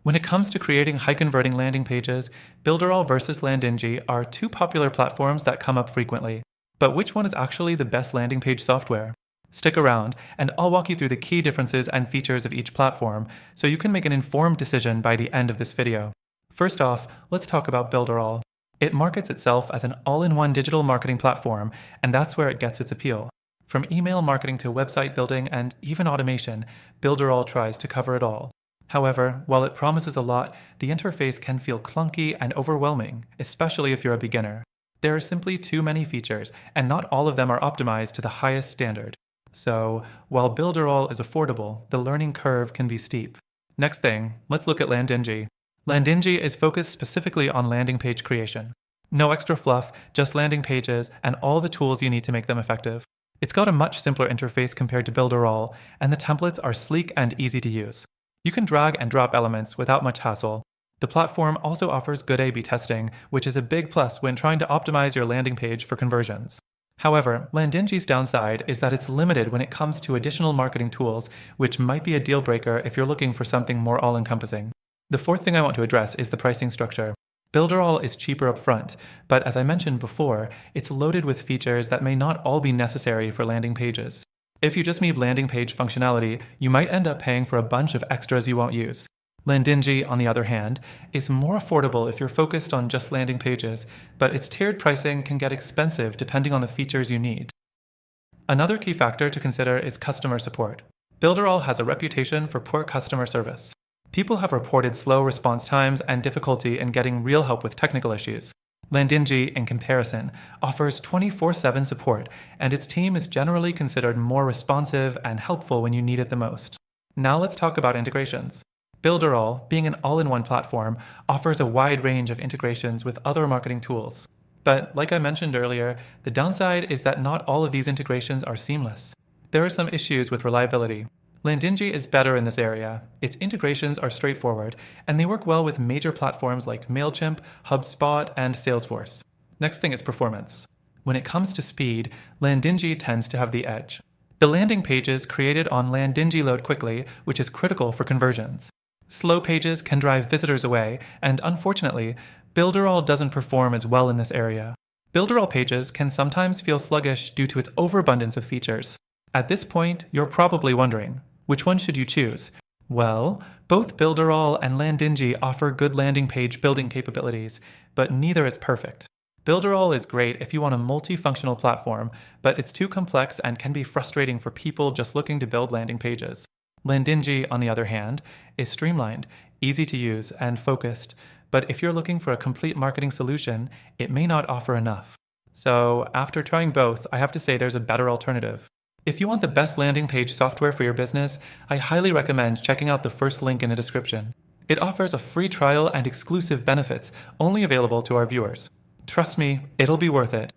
When it comes to creating high-converting landing pages, Builderall versus Landingi are two popular platforms that come up frequently. But which one is actually the best landing page software? Stick around, and I'll walk you through the key differences and features of each platform, so you can make an informed decision by the end of this video. First off, let's talk about Builderall. It markets itself as an all-in-one digital marketing platform, and that's where it gets its appeal. From email marketing to website building and even automation, Builderall tries to cover it all. However, while it promises a lot, the interface can feel clunky and overwhelming, especially if you're a beginner. There are simply too many features, and not all of them are optimized to the highest standard. So, while Builderall is affordable, the learning curve can be steep. Next thing, let's look at Landingi. Landingi is focused specifically on landing page creation. No extra fluff, just landing pages and all the tools you need to make them effective. It's got a much simpler interface compared to Builderall, and the templates are sleek and easy to use. You can drag and drop elements without much hassle. The platform also offers good A/B testing, which is a big plus when trying to optimize your landing page for conversions. However, Landingi's downside is that it's limited when it comes to additional marketing tools, which might be a deal breaker if you're looking for something more all-encompassing. The fourth thing I want to address is the pricing structure. Builderall is cheaper up front, but as I mentioned before, it's loaded with features that may not all be necessary for landing pages. If you just need landing page functionality, you might end up paying for a bunch of extras you won't use. Landingi, on the other hand, is more affordable if you're focused on just landing pages, but its tiered pricing can get expensive depending on the features you need. Another key factor to consider is customer support. Builderall has a reputation for poor customer service. People have reported slow response times and difficulty in getting real help with technical issues. Landingi, in comparison, offers 24/7 support, and its team is generally considered more responsive and helpful when you need it the most. Now let's talk about integrations. Builderall, being an all-in-one platform, offers a wide range of integrations with other marketing tools. But like I mentioned earlier, the downside is that not all of these integrations are seamless. There are some issues with reliability. Landingi is better in this area. Its integrations are straightforward, and they work well with major platforms like MailChimp, HubSpot, and Salesforce. Next thing is performance. When it comes to speed, Landingi tends to have the edge. The landing pages created on Landingi load quickly, which is critical for conversions. Slow pages can drive visitors away, and unfortunately, Builderall doesn't perform as well in this area. Builderall pages can sometimes feel sluggish due to its overabundance of features. At this point, you're probably wondering, which one should you choose? Well, both Builderall and Landingi offer good landing page building capabilities, but neither is perfect. Builderall is great if you want a multifunctional platform, but it's too complex and can be frustrating for people just looking to build landing pages. Landingi, on the other hand, is streamlined, easy to use, and focused, but if you're looking for a complete marketing solution, it may not offer enough. So, after trying both, I have to say there's a better alternative. If you want the best landing page software for your business, I highly recommend checking out the first link in the description. It offers a free trial and exclusive benefits only available to our viewers. Trust me, it'll be worth it.